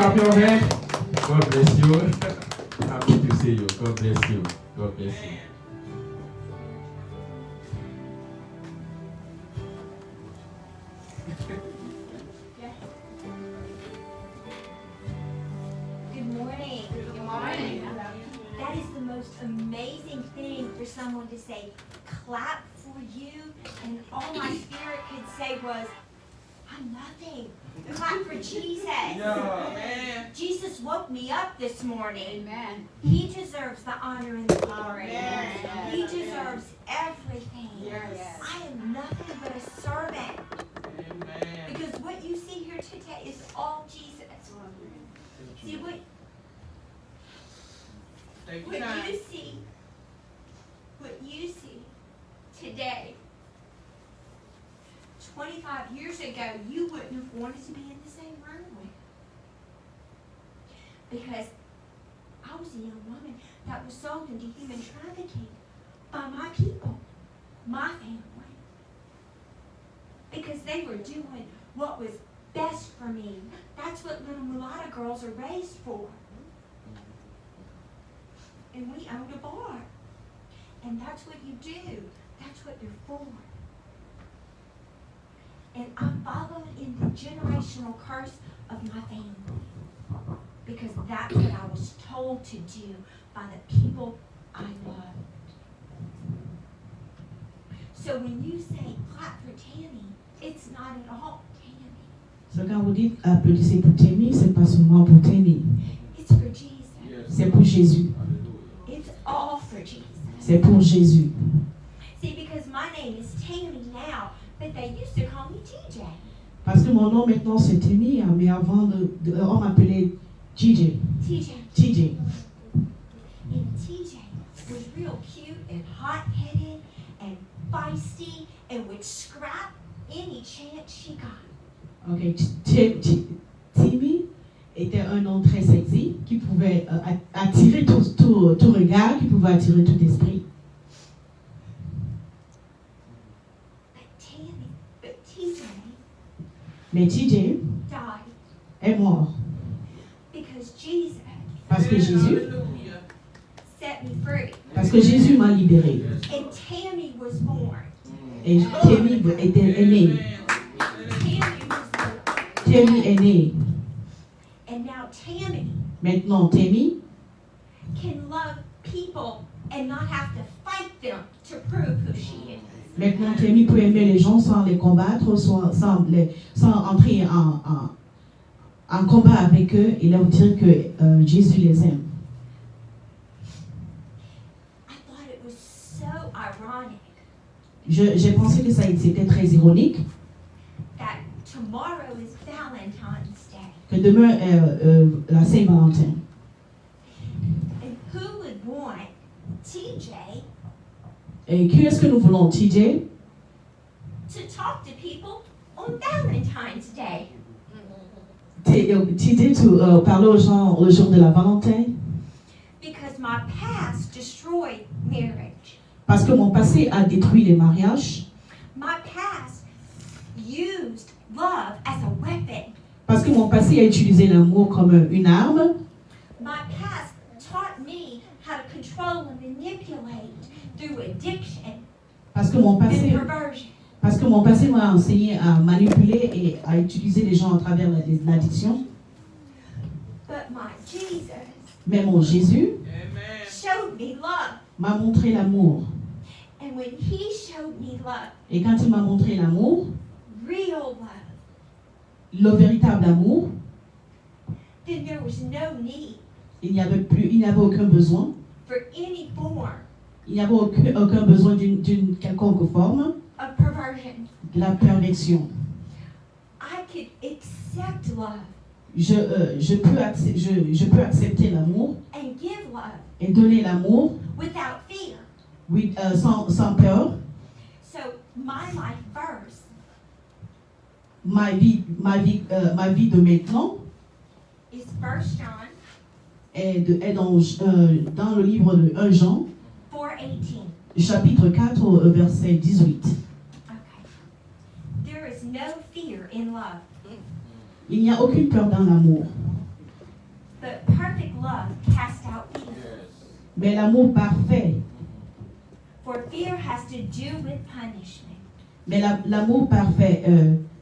clap your hands. God bless you. Happy to see you. God bless you. God bless you. Good morning. Good morning. That is the most amazing thing for someone to say, clap for you, and all my spirit could say was, I'm nothing. Clap for Jesus. Amen. Jesus woke me up this morning. Amen. He deserves the honor and the glory. Yes. He deserves everything. Yes. I am nothing but a servant. Amen. Because what you see here today is all Jesus. See, Take your time. what you see today, 25 years ago, you wouldn't have wanted to be in the same room with. Because I was a young woman that was sold into human trafficking by my people, my family. Because they were doing what was best for me. That's what little mulatto girls are raised for. And we owned a bar. And that's what you do. That's what you're for. And I followed in the generational curse of my family. Because that's what I was told to do by the people I loved. So when you say clap for Tammy, it's not at all Tammy. So quand vous dites applaudissez pour Tammy, c'est pas seulement pour Tammy. It's for Jesus. C'est pour Jésus. It's all for Jesus. C'est pour Jésus. See, because my name is Tammy now, but they used to call me TJ. Parce que mon nom maintenant c'est Tammy, mais avant on m'appelait TJ. TJ. And TJ was real cute and hot-headed and feisty and would scrap any chance she got. Ok, Timmy était un nom très sexy qui pouvait attirer tout regard, qui pouvait attirer tout esprit. But TJ Mais TJ died est mort because Jesus parce que Jésus, Hallelujah. set me free. parce que Jésus m'a libéré. And Tammy was born. Et Tammy est née. Amen. Tammy was born. Tammy est née. And now Tammy Maintenant Tammy can love people and not have to fight them to prove who she is. Maintenant, Tammy peut aimer les gens sans les combattre, sans entrer en combat avec eux et leur dire que Jésus les aime. I thought it was so ironic J'ai pensé que c'était très ironique that tomorrow is Valentine's Day. que demain est la Saint-Valentin. And who would want TJ Et qui est-ce que nous voulons, TJ? to talk to people on Valentine's Day? TJ, tu parles aux gens le jour de la Valentin? Because my past destroyed marriage. Parce que mon passé a détruit les mariages. My past used love as a weapon. Parce que mon passé a utilisé l'amour comme une arme. My past taught me how to control and manipulate through addiction Parce que mon and passé m'a enseigné à manipuler et à utiliser les gens à travers l'addiction. But my Jesus Mais mon Jésus Amen. showed me love. m'a montré l'amour. And when he showed me love, Et quand il m'a montré l'amour, real love, le véritable amour, then there was no need il n'y avait aucun besoin. for any form Il n'y avait aucun besoin d'une quelconque forme of perversion. de la perversion. I could accept love Je peux accepter l'amour and give love et donner l'amour without fear. oui, sans peur. So my life verse Ma vie de maintenant is 1 John est dans le livre de 1 Jean, 4:18. chapitre 4, verset 18. Okay. There is no fear in love, Il n'y a aucune peur dans l'amour. Mais l'amour parfait, For fear has to do with punishment. mais l'amour parfait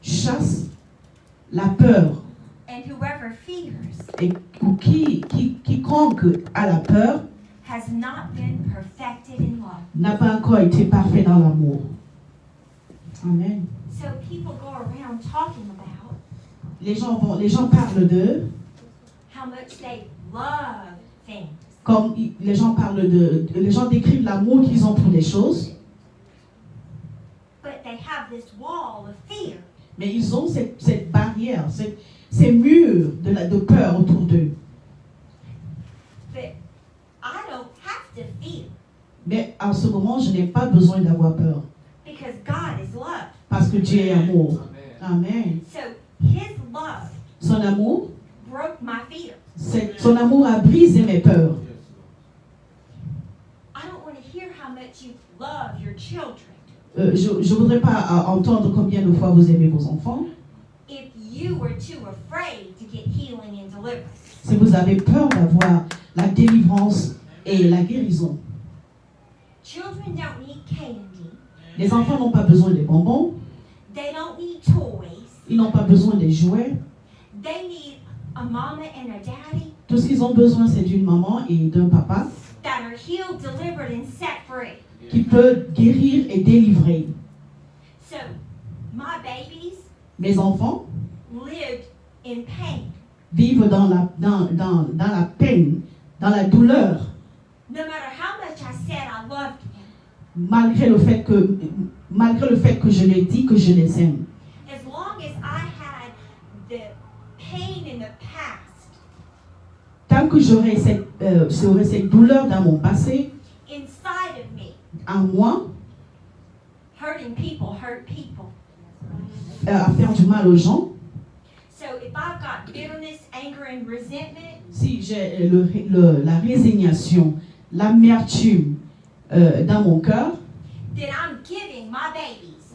chasse la peur. And whoever fears Et quiconque a la peur has not been perfected in love. n'a pas encore été parfait dans l'amour. Amen. So people go around talking about Les gens parlent de, how much they love things. comme les gens parlent les gens décrivent l'amour qu'ils ont pour les choses, But they have this wall of fear. mais ils ont cette barrière, ces murs de peur autour d'eux. But I don't have to fear Mais en ce moment, je n'ai pas besoin d'avoir peur, because God is love. parce que Dieu est amour. Amen. Amen. So his love Son amour, broke my fear. son amour a brisé mes peurs. I don't want to hear how much you love your children. Je voudrais pas entendre combien de fois vous aimez vos enfants. If you were too afraid to get healing and deliverance. Si vous avez peur d'avoir la délivrance et la guérison. Children don't need candy. Les enfants n'ont pas besoin des bonbons, They don't need toys. ils n'ont pas besoin des jouets. They need a mama and a daddy Tout ce qu'ils ont besoin, c'est d'une maman et d'un papa that are healed, delivered, and set free. qui peut guérir et délivrer. So, my babies Mes enfants lived in pain. vivent dans la peine, dans la douleur, No matter how much I said I loved them, malgré le fait que je leur dis que je les aime. as long as I had the pain in the past Tant que j'aurai cette douleur dans mon passé, inside of me, en moi, hurting people hurt people. à faire du mal aux gens, So if I've got bitterness, anger, and resentment, si j'ai la résignation, l'amertume dans mon cœur, then I'm giving my babies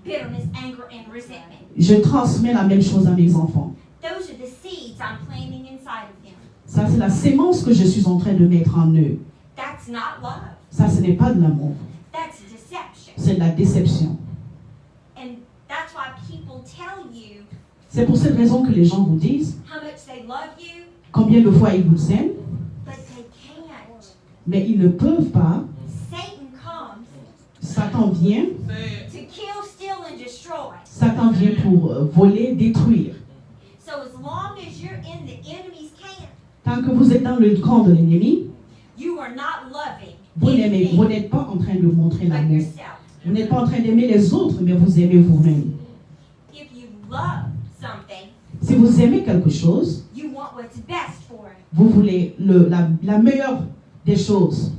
bitterness, anger, and resentment. je transmets la même chose à mes enfants. Those are the seeds I'm planting inside of them. Ça, c'est la sémence que je suis en train de mettre en eux. That's not love. Ça, ce n'est pas de l'amour, That's deception. c'est de la déception. And that's why people tell you C'est pour cette raison que les gens vous disent how much they love you, combien de fois ils vous aiment, but they can't. mais ils ne peuvent pas. Satan comes Satan vient, Say it. to kill, steal, and destroy. Satan vient pour voler, détruire. So as long as you're in the enemy's camp, Tant que vous êtes dans le camp de l'ennemi, you are not loving vous anything n'êtes pas en train de montrer but l'amour. yourself. Vous n'êtes pas en train d'aimer les autres, mais vous aimez vous-même. If you love something, Si vous aimez quelque chose, you want what's best for it. vous voulez la meilleure des choses.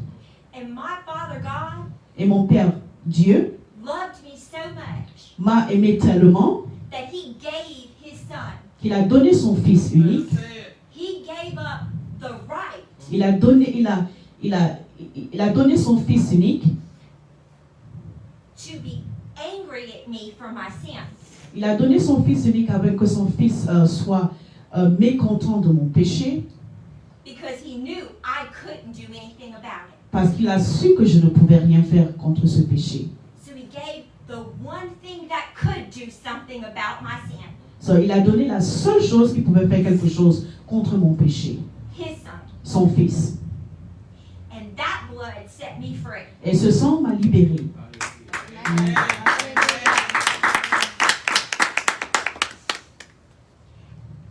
And my Father God Et mon Père Dieu loved me so much m'a aimé tellement that he gave his son. qu'il a donné son Fils unique. Say it. He gave up the right Il a donné son Fils unique. to be angry at me for my sins. Il a donné son Fils unique avec que son Fils soit mécontent de mon péché, Because he knew I couldn't do anything about it. parce qu'il a su que je ne pouvais rien faire contre ce péché. So he gave the one thing that could do something about my sin. So, il a donné la seule chose qui pouvait faire quelque chose contre mon péché, His son. son Fils. And that blood set me free. Et ce sang m'a libéré. Amen.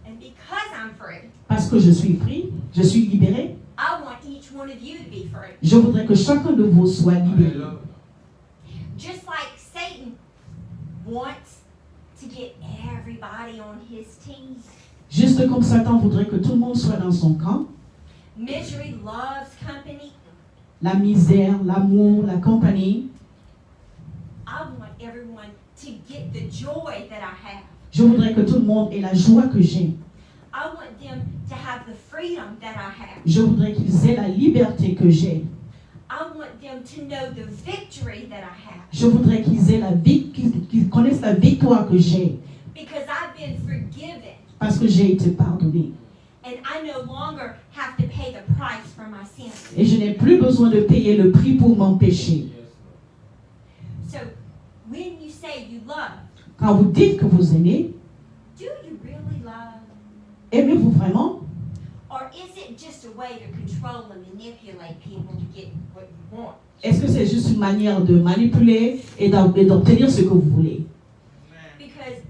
And because I'm free, Parce que je suis je suis libéré, I want each one of you to be free. je voudrais que chacun de vous soit libéré. Hallelujah. Just like Satan wants to get everybody on his team. Juste comme Satan voudrait que tout le monde soit dans son camp, Misery loves company. la misère, l'amour, la compagnie, I want everyone to get the joy that I have. je voudrais que tout le monde ait la joie que j'ai. I want them to have the freedom that I have. Je voudrais qu'ils aient la liberté que j'ai. I want them to know the victory that I have. Je voudrais qu'ils aient qu'ils connaissent la victoire que j'ai, Because I've been forgiven parce que j'ai été pardonné. and I no longer have to pay the price for my sins. Et je n'ai plus besoin de payer le prix pour mon péché. Yes, Lord. So when you say you love, Quand vous dites que vous aimez, do you really love? aimez-vous vraiment? Or is it just a way to control and manipulate people to get what you want? Est-ce que c'est juste une manière de manipuler et d'obtenir ce que vous voulez? Amen. Because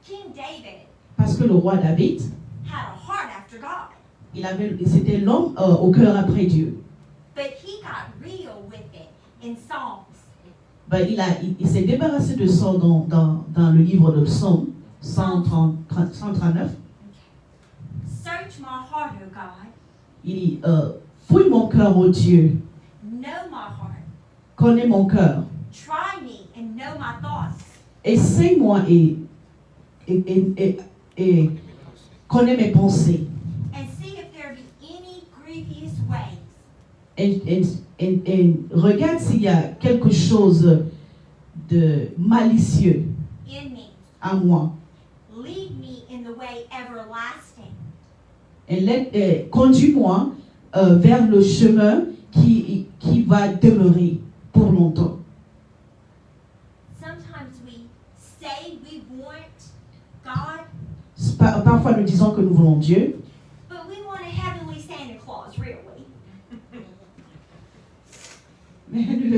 King David Parce que le roi David, had a heart after God, c'était l'homme au cœur après Dieu. but he got real with it in Psalms. Ben, il s'est débarrassé de ça dans le livre de Psaume 139. Search my heart, O God. Il dit, fouille mon cœur, ô Dieu, Know my heart. connais mon cœur, Try me and know my thoughts. essaye-moi et connais mes pensées. And see if there be any grievous ways. Et regarde s'il y a quelque chose de malicieux In me. à moi. Lead me in the way everlasting. Et conduis-moi vers le chemin qui va demeurer pour longtemps. Sometimes we say we want God, Parfois nous disons que nous voulons Dieu, but we want a heavenly Santa Claus, really. mais nous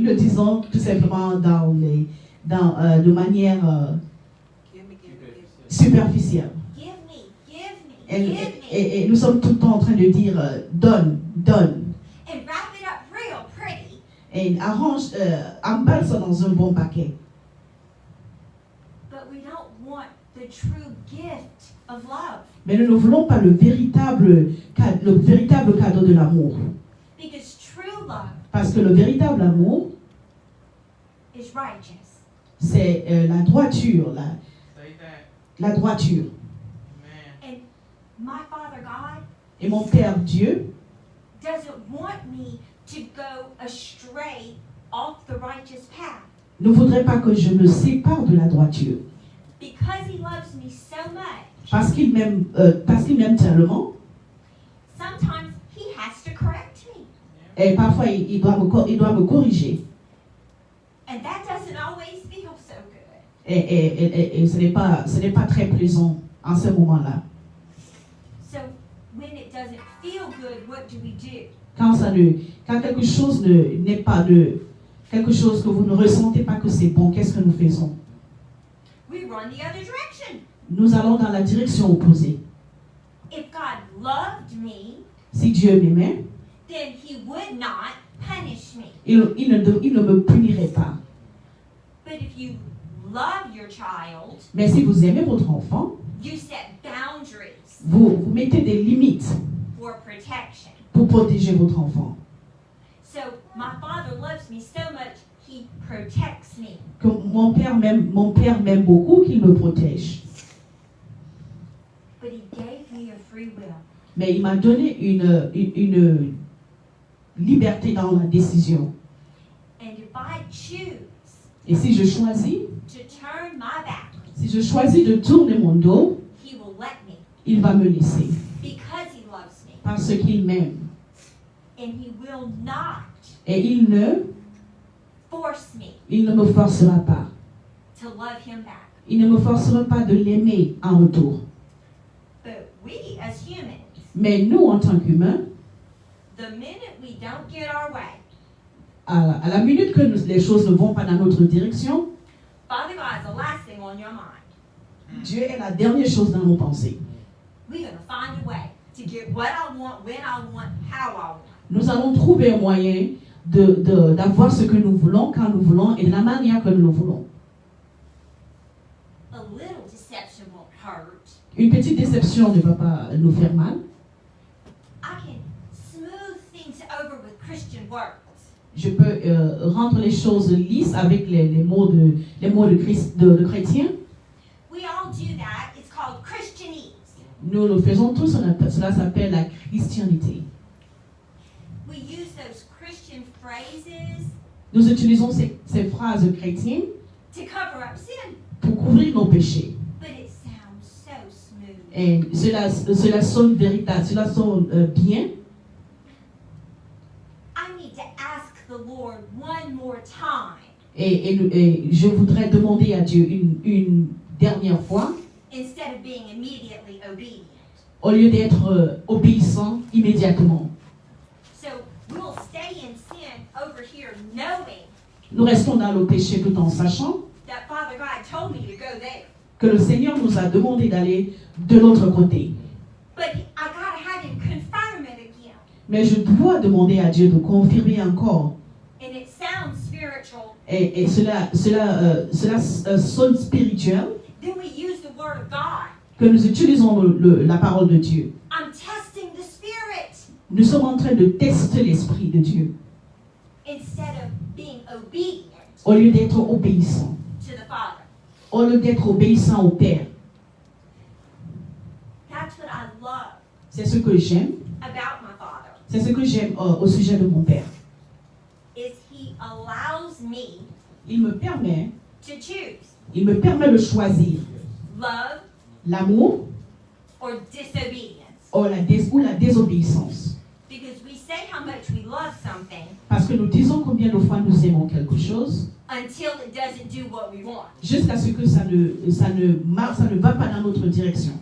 le disons tout simplement de manière superficielle. Give me, give me, Et, give me. et nous sommes tout le temps en train de dire donne, donne. And wrap it up real pretty. Et emballe ça dans un bon paquet. But we don't want the true gift of love. Mais nous ne voulons pas le véritable cadeau de l'amour. Because true love Parce que le véritable amour, is righteous. c'est la droiture, Say that. la droiture. Amen. And my Father God Et mon Père Dieu doesn't want me to go astray off the righteous path. ne voudrait pas que je me sépare de la droiture. Because he loves me so much, Parce qu'il m'aime tellement. sometimes he has to correct me. Et parfois, il doit me corriger. And that doesn't always feel so good. Et ce n'est pas très plaisant en ce moment-là. So when it doesn't feel good, what do we do? Quand quelque chose n'est pas quelque chose que vous ne ressentez pas que c'est bon, qu'est-ce que nous faisons? We run the other direction. Nous allons dans la direction opposée. If God loved me, Si Dieu m'aimait, then he would not punish me. il ne me punirait pas. But if you love your child, Mais si vous aimez votre enfant, you set boundaries vous mettez des limites for protection. pour protéger votre enfant. So my Father loves me so much, he protects me. Que mon père m'aime beaucoup, qu'il me protège. But he gave me a free will. Mais il m'a donné une liberté dans la décision. And if I choose Et si je choisis, to turn my back, de tourner mon dos, he will let me il va me laisser. because he loves me. Parce qu'il m'aime. And he will not Et il ne me forcera pas. to love him back. Il ne me forcera pas de l'aimer en retour. But we as humans, Mais nous, en tant qu'humains, the minute we don't get our way, à la minute que les choses ne vont pas dans notre direction, Father God is the last thing on your mind. Dieu est la dernière chose dans nos pensées. We're going to find a way to get what I want, when I want, how I want. Nous allons trouver un moyen d'avoir ce que nous voulons, quand nous voulons et de la manière que nous le voulons. A little deception won't hurt. Une petite déception ne va pas nous faire mal. I can smooth things over with Christian words. Je peux rendre les choses lisses avec les mots de chrétien. We all do that. It's called Christianese. Nous le faisons tous, cela s'appelle la christianité. We use those Christian phrases Nous utilisons ces phrases chrétiennes to cover up sin, pour couvrir nos péchés. but it sounds so smooth. Et cela sonne véritable, cela sonne bien. I need to ask the Lord one more time Et je voudrais demander à Dieu une dernière fois, instead of being immediately obedient. au lieu d'être obéissant immédiatement. So we'll stay in sin over here knowing Nous restons dans le péché tout en sachant that Father God told me to go there. que le Seigneur nous a demandé d'aller de l'autre côté. But I gotta have him confirm it again. Mais je dois demander à Dieu de confirmer encore. And it sounds spiritual. Et cela sonne spirituel, Then we use the word of God. que nous utilisons la parole de Dieu. I'm testing the spirit Nous sommes en train de tester l'Esprit de Dieu, instead of being obedient au lieu d'être obéissant, to the Father. au lieu d'être obéissant au Père. That's what I love C'est ce que j'aime, about my Father. c'est ce que j'aime au sujet de mon Père. Is he allows me Il me permet to choose de choisir love l'amour or disobedience. ou la désobéissance. Because we say how much we love something Parce que nous disons combien de fois nous aimons quelque chose, until it doesn't do what we want. jusqu'à ce que ça ne va pas dans notre direction.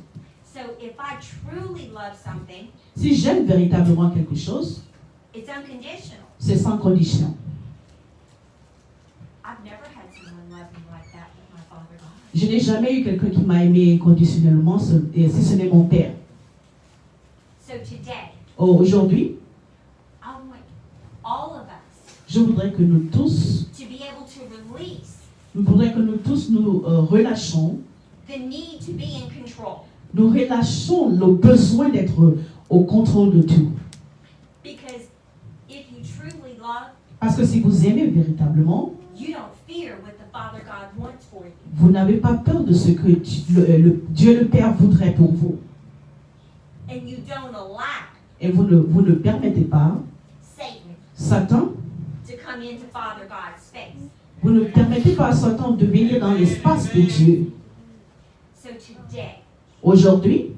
So if I truly love something, Si j'aime véritablement quelque chose, it's unconditional. c'est sans condition. I've never had someone love me like that but my Father God. Je n'ai jamais eu quelqu'un qui m'a aimé inconditionnellement, si ce n'est mon Père. So today, Aujourd'hui, I want all of us je voudrais que nous tous, to be able to release nous relâchons, the need to be in control. nous relâchons le besoin d'être au contrôle de tout. Because if you truly love, Parce que si vous aimez véritablement, you don't fear what the Father God wants for you. vous n'avez pas peur de ce que Dieu le Père voudrait pour vous. And you don't allow Et vous ne permettez pas Satan Satan, to come into Father God's space. vous ne permettez pas à Satan de venir dans l'espace de Dieu. So today, Aujourd'hui,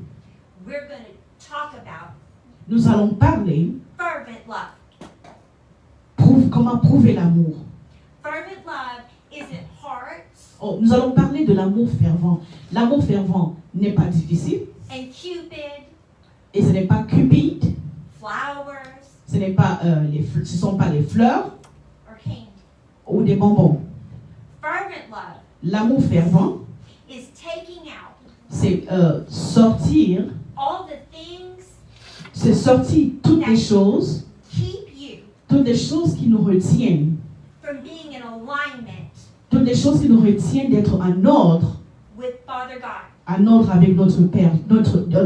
we're going to talk about nous allons parler fervent love. comment prouver l'amour. Fervent love isn't hard Nous allons parler de l'amour fervent. L'amour fervent n'est pas difficile and Cupid, et ce n'est pas cupide, flowers, ce sont pas les fleurs or candy. ou des bonbons. Fervent love L'amour fervent, is taking out c'est sortir toutes les choses, keep you toutes les choses qui nous retiennent, from being in alignment toutes les choses qui nous retiennent d'être en ordre, with Father God. en ordre avec notre Père,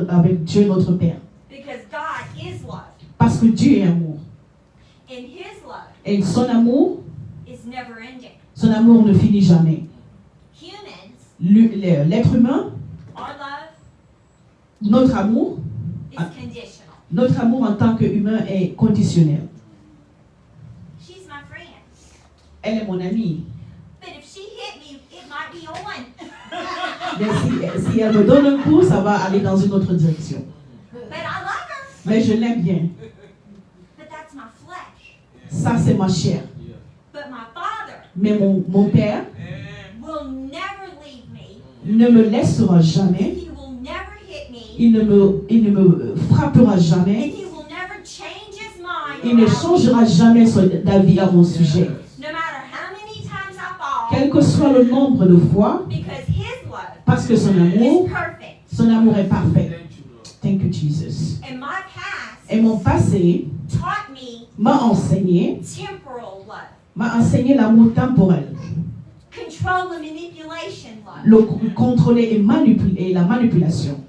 avec Dieu notre Père. Because God is love. Parce que Dieu est amour. And His love Et son amour ne finit jamais. Humans, L'être humain, our love notre amour is conditional. Notre amour en tant qu'humain est conditionnel. She's my friend. Elle est mon amie. But if she hit me, it might be on. Mais si elle me donne un coup, ça va aller dans une autre direction. But I love her. Mais je l'aime bien. But that's my flesh. Ça, c'est ma chair. But my Father Mais mon Père will never leave me. ne me laissera jamais. He will never hit me. Il ne me frappera And jamais. He will never change His mind. Il ne about me. changera jamais son avis à mon sujet. No matter how many times I fall. Quel que soit le nombre de fois, Because His love parce que son is perfect. amour est parfait. Thank you, Jesus. And my past Et mon passé taught me m'a enseigné l'amour temporel, control and manipulation love. le contrôler et la manipulation,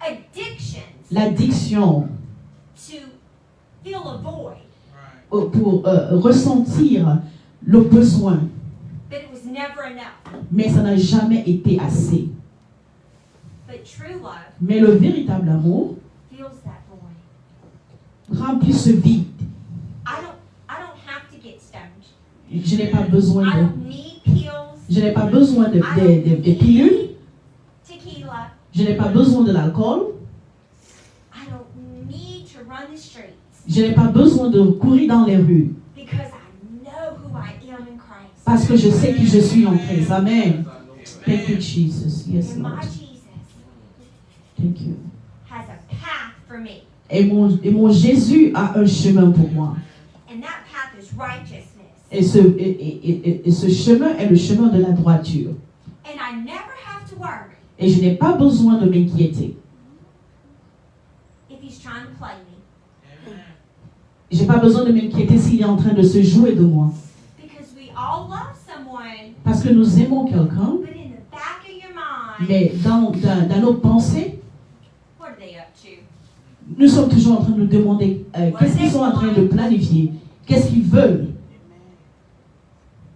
Addictions l'addiction to fill a void. pour ressentir le besoin, But it was never enough. mais ça n'a jamais été assez. But true love Mais le véritable amour fills that void. remplit ce vide. I don't have to get stoned. Je n'ai pas besoin I don't need pills. je n'ai pas besoin I don't de pilules, need tequila. je n'ai pas besoin de l'alcool, I don't need to run the streets Je n'ai pas besoin de courir dans les rues because I know who I am in Christ. parce que je sais qui je suis en Christ. Amen. Thank you, Jesus. Yes, And my Lord. Jesus Thank you. has a path for me. Et mon Jésus a un chemin pour moi. And that path is righteousness. Et ce chemin est le chemin de la droiture. And I never have to worry Et je n'ai pas besoin de m'inquiéter. if he's trying to play me. Amen. Je n'ai pas besoin de m'inquiéter s'il est en train de se jouer de moi. Because we all love someone, Parce que nous aimons quelqu'un, but in the back of your mind, mais dans nos pensées, what are they up to? nous sommes toujours en train de nous demander qu'est-ce qu'ils sont en train de planifier, qu'est-ce qu'ils veulent.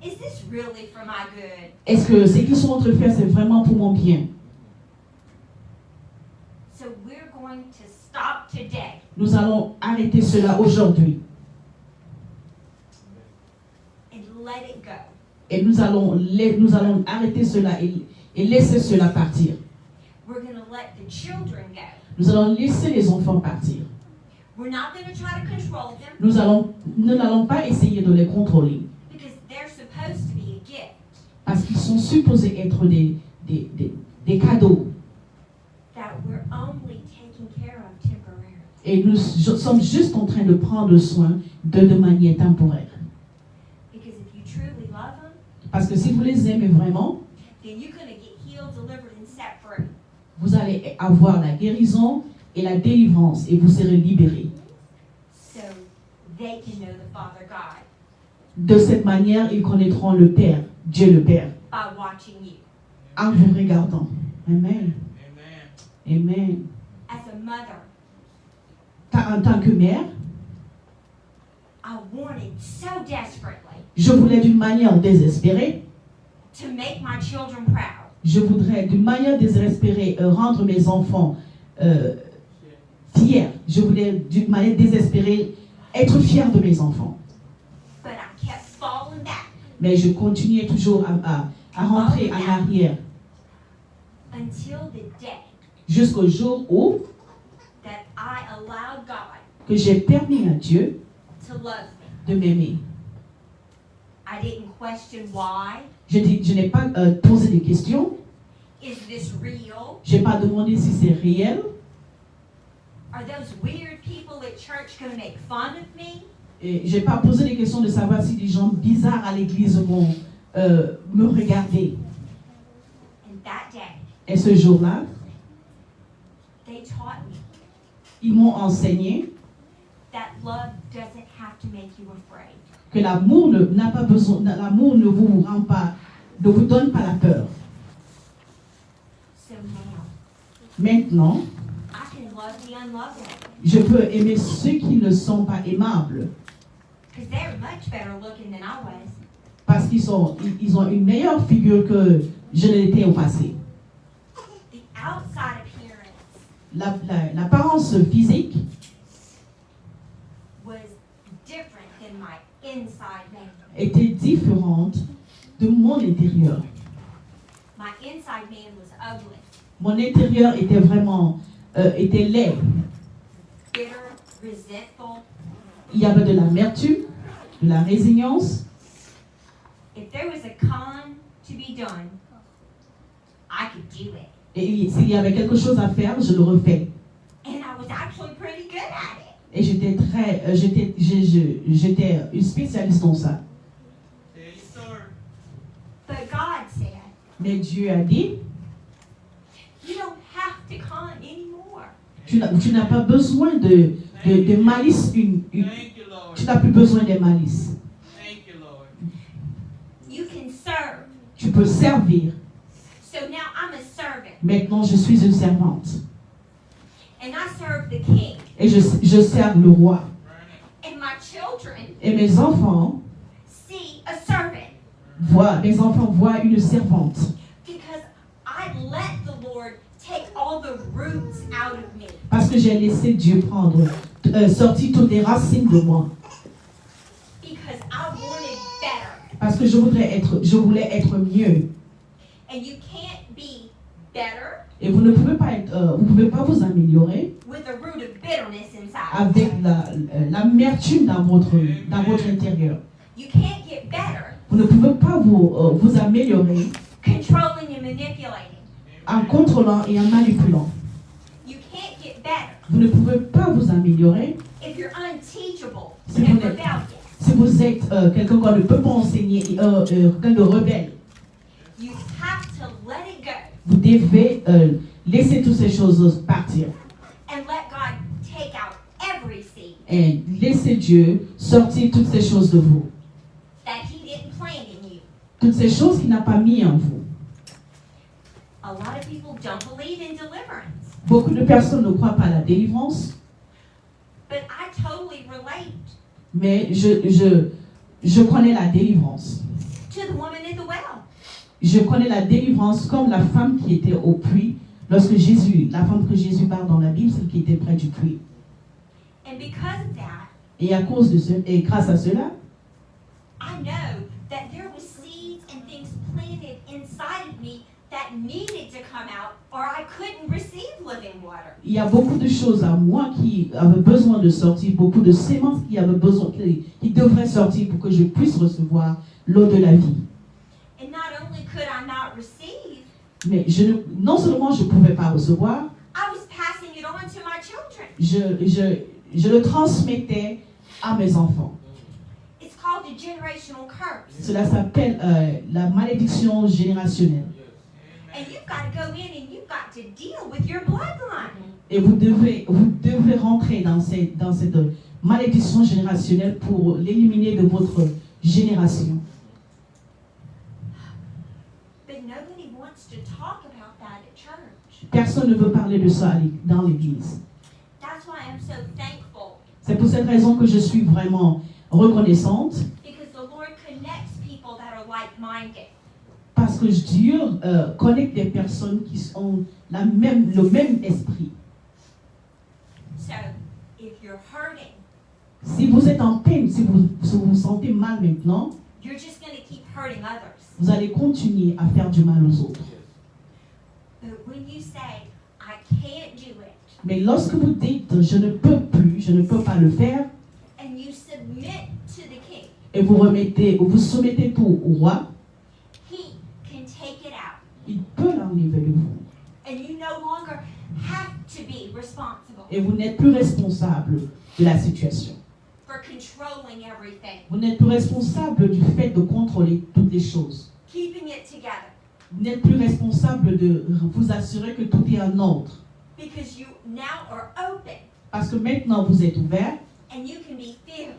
Is this really for my good? Est-ce que ce qu'ils sont en train de faire, c'est vraiment pour mon bien? So we're going to stop today. Nous allons arrêter cela aujourd'hui. And let it go. Et nous allons arrêter cela et laisser cela partir. We're going to let the children go. Nous allons laisser les enfants partir. We're not going to try to control them Nous n'allons pas essayer de les contrôler. because they're supposed to be a gift Parce qu'ils sont supposés être des cadeaux. that we're only taking care of temporarily. Et nous sommes juste en train de prendre soin de manière temporaire. Because if you truly love them, Parce que si vous les aimez vraiment, then you're going to get healed, delivered, and set free. vous allez avoir la guérison et la délivrance et vous serez libérés. So they can know the Father God De cette manière, ils connaîtront le Père, Dieu le Père, by watching you. en vous regardant. Amen. Amen. Amen. As a mother, En tant que mère, I wanted so desperately je voulais d'une manière désespérée, to make my children proud. je voudrais d'une manière désespérée rendre mes enfants fiers. Je voulais d'une manière désespérée être fier de mes enfants. But I kept falling back Mais je continuais toujours à rentrer en arrière until the day jusqu'au jour où that I allowed God que j'ai permis à Dieu to love me. de m'aimer. I didn't question why. Je n'ai pas posé des questions. Is this real? Je n'ai pas demandé si c'est réel. Are those weird people at church going to make fun of me? Et je n'ai pas posé des questions de savoir si des gens bizarres à l'église vont me regarder. And that day, Et ce jour-là, they taught me ils m'ont enseigné that love doesn't have to make you afraid. que l'amour n'a pas besoin, l'amour ne vous rend pas, ne vous donne pas la peur. So now, Maintenant, I can love the unlovable je peux aimer ceux qui ne sont pas aimables because they're much better looking than I was. parce qu'ils ont une meilleure figure que je ne l'étais au passé. The outside appearance L'apparence physique was different than my inside man. était différente de mon intérieur. My inside man was ugly, Mon intérieur était vraiment était laid. bitter, resentful. Il y avait de l'amertume, de la résilience. If there was a con to be done, I could do it. Et s'il y avait quelque chose à faire, je le refais. And I was actually pretty good at it. Et j'étais une spécialiste dans ça. Yes, sir. But God said, Mais Dieu a dit, you don't have to con anymore. tu n'as pas besoin de malice. Thank you, Lord. Tu n'as plus besoin de malice. Thank you, Lord. You can serve. Tu peux servir. So now I'm a servant. Maintenant, je suis une servante. And I serve the king. Et je sers le roi. Burn it. And my children Et mes enfants see a servant. voient une servante. Because I let the Lord take all the roots out of me. Parce que j'ai laissé Dieu sortir toutes les racines de moi. Because I wanted better. Parce que je voulais être mieux. And you can't be better Et vous ne pouvez pas vous pouvez pas vous améliorer with a root of bitterness inside. avec l'amertume dans votre intérieur. You can't get better Vous ne pouvez pas vous améliorer controlling and manipulating. en contrôlant et en manipulant. You can't get better Vous ne pouvez pas vous améliorer if you're unteachable Si and vous n'êtes- rebellious. si vous êtes quelqu'un qu'on ne peut pas enseigner, quelqu'un de rebelle. You have to let it go Vous devez laisser toutes ces choses partir and let God take out every seed et laisser Dieu sortir toutes ces choses de vous. that He didn't plant in you. Toutes ces choses qu'il n'a pas mis en vous. A lot of people don't believe in deliverance, Beaucoup de personnes ne croient pas à la délivrance, but I totally relate mais je connais la délivrance. to the woman at the well. Je connais la délivrance comme la femme qui était au puits. Lorsque la femme que Jésus parle dans la Bible, celle qui était près du puits. And because of that, Et à cause de et grâce à cela, I know that there was seeds and things planted inside of me that needed to come out or I couldn't receive living water. il y a beaucoup de choses à moi qui avaient besoin de sortir, beaucoup de sémences qui avaient besoin, qui devraient sortir pour que je puisse recevoir l'eau de la vie. And not only could I not receive, Mais non seulement je ne pouvais pas recevoir, I was passing it on to my children. je le transmettais à mes enfants. It's called a generational curse. Cela s'appelle la malédiction générationnelle. And you've got to go in and you've got to deal with your bloodline. Et vous devez rentrer dans cette malédiction générationnelle pour l'éliminer de votre génération. But nobody wants to talk about that at church. Personne ne veut parler de ça dans l'église. That's why I'm so thankful, C'est pour cette raison que je suis vraiment reconnaissante, because the Lord connects people that are like-minded. parce que Dieu connecte des personnes qui ont le même esprit. So, if you're hurting, Si vous êtes en peine, si vous sentez mal maintenant, you're just going to keep hurting others. vous allez continuer à faire du mal aux autres. But when you say, I can't do it, Mais lorsque vous dites « je ne peux plus, je ne peux pas le faire », and you submit to the King, et vous soumettez tout au roi, He can take it out. il peut l'enlever de vous. And you no longer have to be responsible Et vous n'êtes plus responsable de la situation. for controlling everything, Vous n'êtes plus responsable du fait de contrôler toutes les choses. keeping it together, Vous n'êtes plus responsable de vous assurer que tout est en ordre. because you now are open Parce que maintenant vous êtes ouvert and you can be filled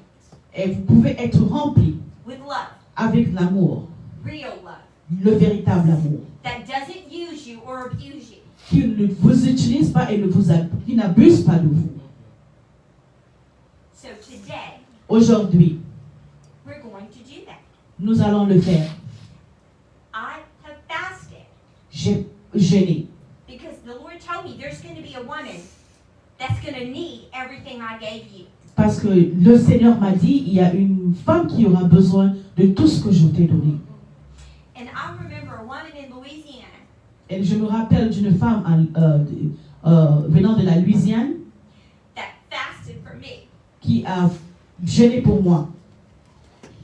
et vous pouvez être rempli with love, avec l'amour, real love, le véritable amour, that doesn't use you or abuse you. qui ne vous utilise pas et qui n'abuse pas de vous. So today, Aujourd'hui, we're going to do that. nous allons le faire. I have fasted J'ai jeûné. because the Lord told me there's going to be a woman that's going to need everything I gave you. Parce que le Seigneur m'a dit, il y a une femme qui aura besoin de tout ce que je t'ai donné. And I remember a woman in Louisiana Et je me rappelle d'une femme venant de la Louisiane that fasted for me, qui a jeûné pour moi.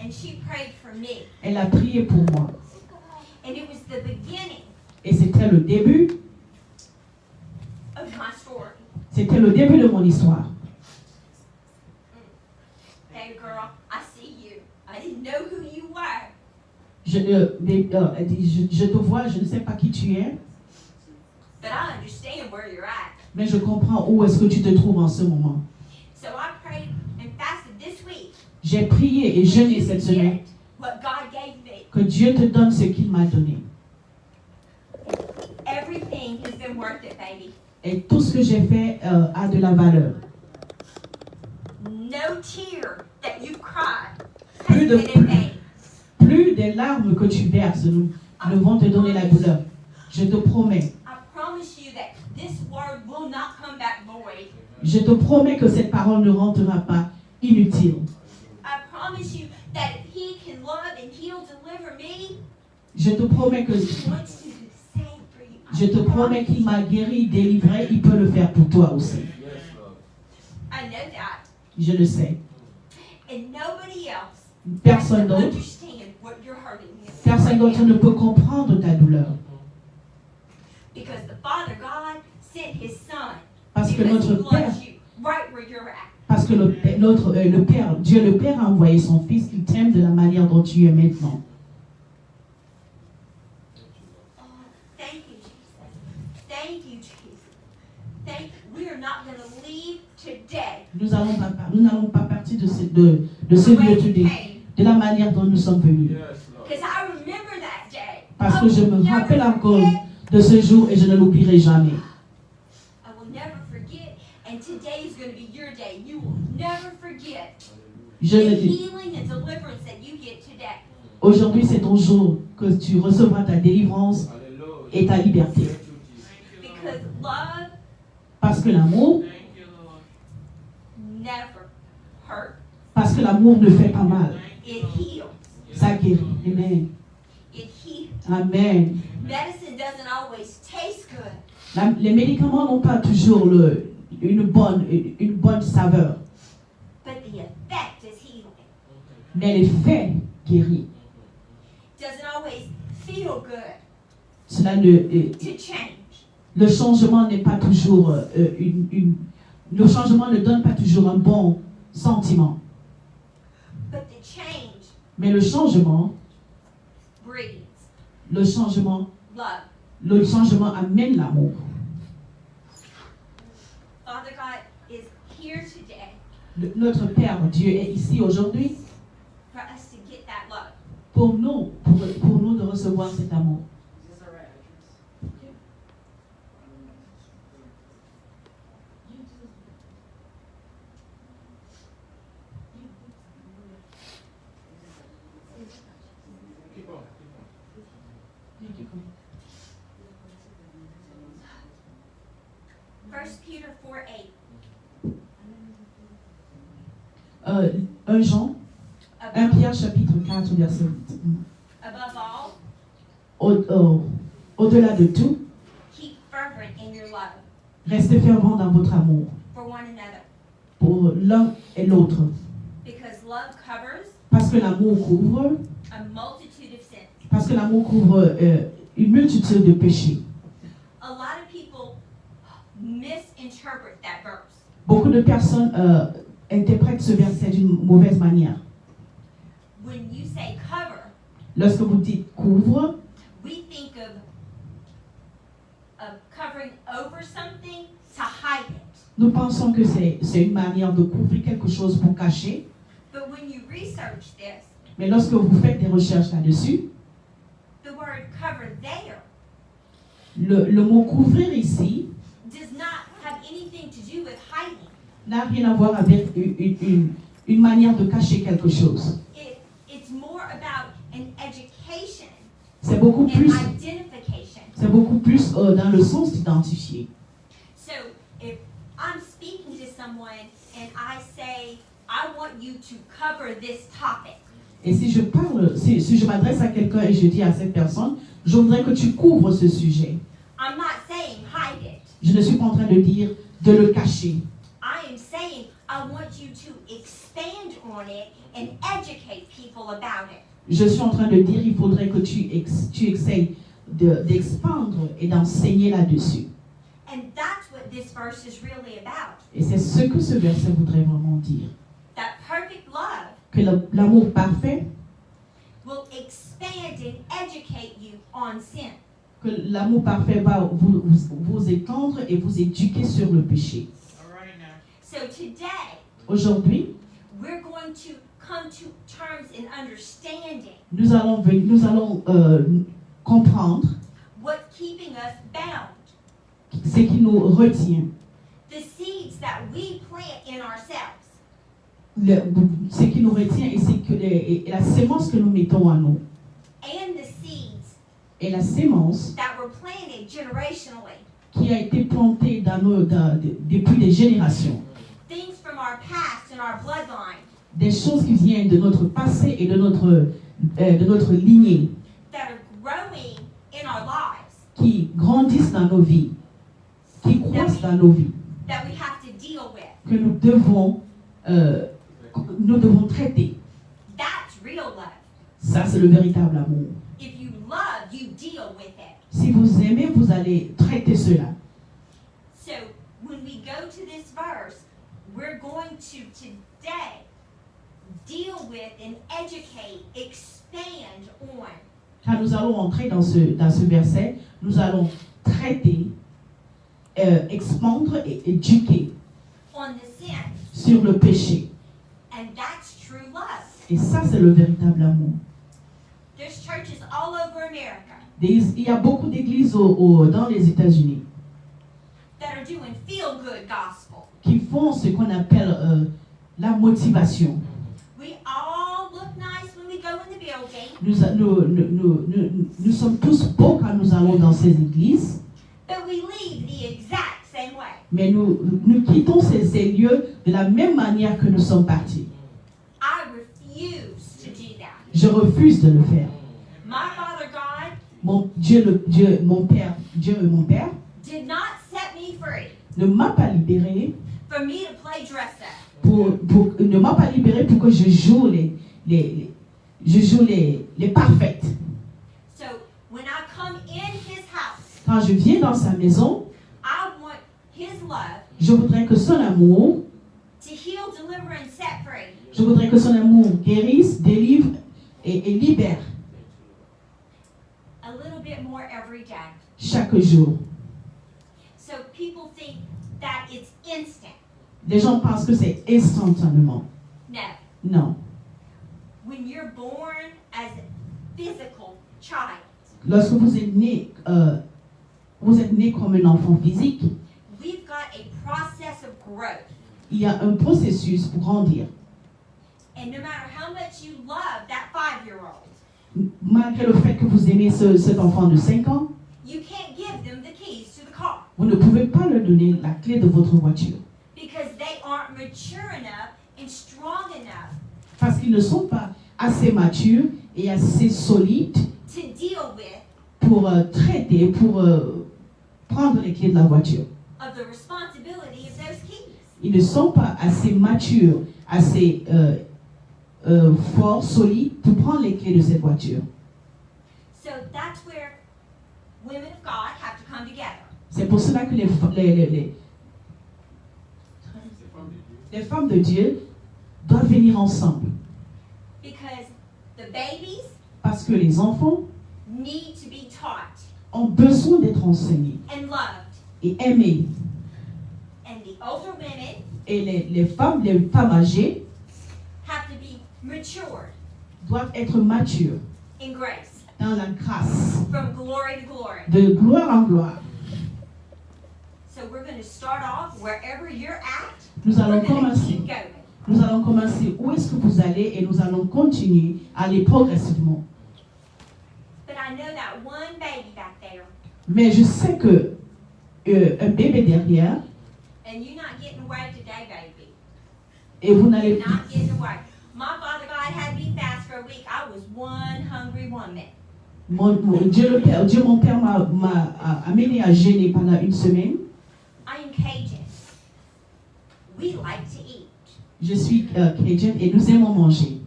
and she prayed for me. Elle a prié pour moi. And it was the beginning Et c'était le début, of my story. c'était le début de mon histoire. Hey girl, I see you. I didn't know who you were, Elle dit, je te vois, je ne sais pas qui tu es, but I understand where you're at. mais je comprends où est-ce que tu te trouves en ce moment. So I prayed and fasted this week. J'ai prié et jeûné cette semaine Get what God gave me. que Dieu te donne ce qu'il m'a donné. Everything has been worth it, baby. Et tout ce que j'ai fait a de la valeur. No tear that you cried has Plus de been in vain. Plus des larmes que tu verses ne vont te donner la douleur. Je te promets. I promise you that this word will not come back void. Je te promets que cette parole ne rentrera pas inutile. I promise you that if He can love and heal, deliver me, Je te promets que He wants to do the same for you. Je te promets qu'il m'a guéri, délivré, il peut le faire pour toi aussi. I know that. Je le sais. And nobody else Personne can d'autre, understand what you're hurting with. personne d'autre ne peut comprendre ta douleur. Because the Father God sent His Son. Parce que Because He notre Père, loves you right where you're at. parce que le Père, Dieu le Père a envoyé son Fils, il t'aime de la manière dont tu es maintenant. Oh, thank you, Jesus. Thank you, Jesus. We are not going to leave today Nous n'allons pas partir de ce lieu today, de la manière dont nous sommes venus. because I remember that day. Parce I que je will me never rappelle encore forget. de ce jour et je ne l'oublierai jamais. I will never forget. And today is going to be your day. You will never forget Je the le dis. healing and deliverance that you get today. Aujourd'hui, c'est ton jour que tu recevras ta délivrance et ta liberté. Thank you, Lord. Because love Parce que l'amour, Thank you, Lord. never hurt. parce que l'amour ne fait pas mal. It heals. Ça guérit. Amen. It heals. Amen. Medicine doesn't always taste good, Les médicaments n'ont pas toujours une bonne saveur, but the effect is healing. mais l'effet guérit. Doesn't always feel good Cela to change, le changement n'est pas toujours le changement ne donne pas toujours un bon sentiment, but the change mais le changement breeds love. le changement amène l'amour. Father God is here today Notre Père Dieu est ici aujourd'hui for us to get that love. pour nous de recevoir cet amour. Keep on. 1 Peter 4:8. 1 Jean, 1 Above, Pierre chapitre 4 verset 8. above all, Au-delà de tout, keep fervent in your love restez fervents dans votre amour for one another, pour l'un et l'autre. because love covers Parce que l'amour couvre, a multitude of sins. parce que l'amour couvre une multitude de péchés. A lot of people misinterpret that verse. Beaucoup de personnes interprètent ce verset d'une mauvaise manière. When you say cover, Lorsque vous dites couvre, we think of covering over something to hide it. nous pensons que c'est une manière de couvrir quelque chose pour cacher. But when you research this, Mais lorsque vous faites des recherches là-dessus, the word cover there le mot couvrir ici does not have anything to do with hiding. n'a rien à voir avec une manière de cacher quelque chose. It's more about an education C'est beaucoup and plus, identification. dans le sens d'identifier. So if I'm speaking to someone and I say, I want you to cover this topic, Et si je parle, si je m'adresse à quelqu'un et je dis à cette personne, je voudrais que tu couvres ce sujet. I'm not saying hide it. Je ne suis pas en train de dire de le cacher. I am saying I want you to expand on it and educate people about it. Je suis en train de dire il faudrait que tu essayes d'expandre et d'enseigner là-dessus. And that's what this verse is really about. Et c'est ce que ce verset voudrait vraiment dire. That perfect love Que l'amour parfait, will expand and educate you on sin. que l'amour parfait va vous étendre et vous éduquer sur le péché. All right now. So today, Aujourd'hui, we're going to come to terms in understanding nous allons comprendre what's keeping us bound. ce qui nous retient, The seeds that we plant in ourselves. ce qui nous retient et la sémence que nous mettons en nous. And the seeds Et la sémence that were planted generationally. qui a été plantée depuis des générations. Things from our past and our bloodline Des choses qui viennent de notre passé et de notre lignée, that are growing in our lives. qui grandissent dans nos vies, qui croissent dans nos vies, that we have to deal with. que nous devons traiter. That's real love. Ça, c'est le véritable amour. If you love, you deal with it. Si vous aimez, vous allez traiter cela. So when we go to this verse, we're going to today deal with and educate, expand on Quand nous allons entrer dans ce verset, nous allons traiter, expandre et éduquer on the sin. sur le péché. And that's true love. Et ça, c'est le véritable amour. There's churches all over America Il y a beaucoup d'églises dans les États-Unis that are doing feel-good gospel. qui font ce qu'on appelle la motivation. We all look nice when we go in the building, Nous sommes tous beaux quand nous allons dans ces églises, but we leave the exact same way. mais nous quittons ces lieux de la même manière que nous sommes partis. I refuse to do that. Je refuse de le faire. My Father God Mon Père et mon Père did not set me free ne m'a pas libéré for me to play dress up. ne m'a pas libéré pour que je joue les parfaites. So when I come in His house, Quand je viens dans sa maison, I want His love je voudrais que son amour, to heal, deliver, and set free. je voudrais que son amour guérisse, délivre et libère A little bit more every day. chaque jour. So people think that it's instant. Les gens pensent que c'est instantanément. No. Non. When you're born as a physical child, Lorsque vous êtes né comme un enfant physique, we've got a process of growth. il y a un processus pour grandir. And no matter how much you love that 5-year-old, Malgré le fait que vous aimez cet enfant de 5 ans, you can't give them the keys to the car vous ne pouvez pas leur donner la clé de votre voiture. because they aren't mature enough and strong enough Parce qu'ils ne sont pas assez matures et assez solides to deal with pour traiter, pour prendre les clés de la voiture. of the responsibility of those keys. Ils ne sont pas assez matures, assez forts, solides pour prendre les clés de cette voiture. So that's where women of God have to come together. C'est pour cela que les femmes de Dieu doivent venir ensemble. Because the babies Parce que les enfants need to be taught ont besoin d'être enseignés and loved. et aimés. And the older women Et les femmes âgées have to be matured doivent être matures in grace dans la grâce, from glory to glory. de gloire en gloire. So we're going to start off wherever you're at. Nous We're allons going to commencer. keep going. Nous allons commencer où est-ce que vous allez et nous allons continuer à aller progressivement. But I know that one baby back there, Mais je sais que un bébé derrière and you're not getting away today, baby. et vous n'allez You're not getting away. My Father God had me fast for a week. I was one hungry woman. Dieu mon Père m'a amené à jeûner pendant une semaine. I am Cajun. We like to eat. Je suis Cajun et nous aimons manger.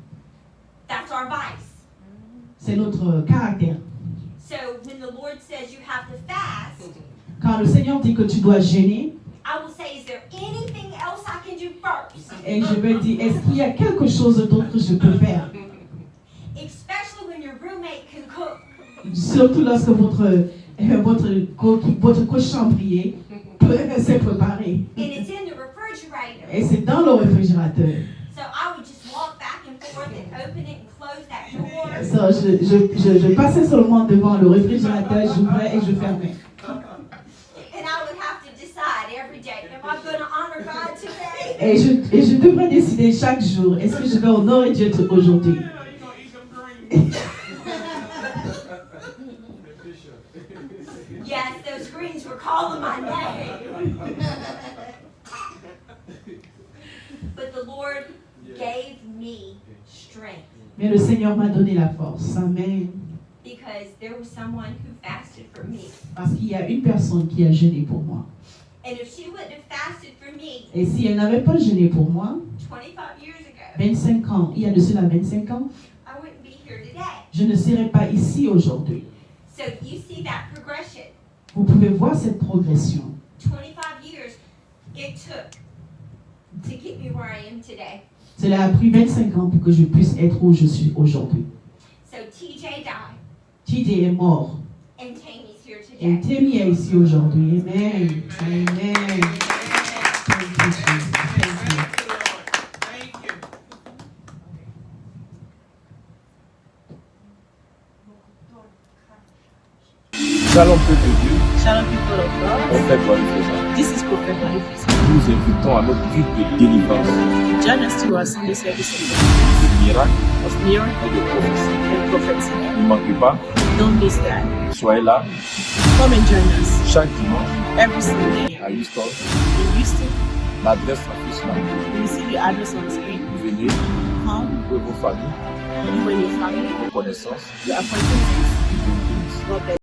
That's our vice. C'est notre caractère. So when the Lord says you have to fast, Quand le Seigneur dit que tu dois jeûner, I will say, is there anything else I can do first? et je vais dire, est-ce qu'il y a quelque chose d'autre que je peux faire? Especially when your roommate can cook. Surtout lorsque votre cochambrier peut se préparer. And it's in the refrigerator. Et c'est dans le réfrigérateur. So I would just walk back and forth and open it and close that door. So, je passais seulement devant le réfrigérateur, j'ouvrais et je fermais. And I would have to decide every day, am I going to honor God today? Et je devrais décider chaque jour, est-ce que je vais honorer Dieu aujourd'hui? Yeah, you gonna eat them greens. Yes, those screens were calling my name. But the Lord gave me strength Mais le Seigneur m'a donné la force. Amen. because there was someone who fasted fasted for me. Parce qu'il y a une personne qui a jeûné pour moi. And if she wouldn't have fasted for me Et si elle n'avait pas jeûné pour moi, 25 years ago, 25 ans, il y a de cela 25 ans, I wouldn't be here today. je ne serais pas ici aujourd'hui. So you see that progression. Vous pouvez voir cette progression. 25 years it took to get me where I am today. Cela a pris 25 ans pour que je puisse être où je suis aujourd'hui. So TJ died TJ est mort. and Tammy's here Et today. Tammy est ici aujourd'hui. Amen. Amen. Thank you, Jesus. Thank you. Thank you. Shalom peuple de Dieu, Shalom people of God. prophète Boniface. This is Prophet Boniface. Nous vous invitons à notre culte de délivrance, Join us to our Sunday service de miracles of miracle et de prophétie. and prophecy. Ne manquez pas, Don't miss that. soyez là Come and join us chaque dimanche every Sunday à Houston. in Houston. L'adresse affiche là. You will see the address on the screen. Venez, Come, vous et vos familles, you and your family, vos connaissances, your acquaintances. et Dieu vous bénisse. God bless.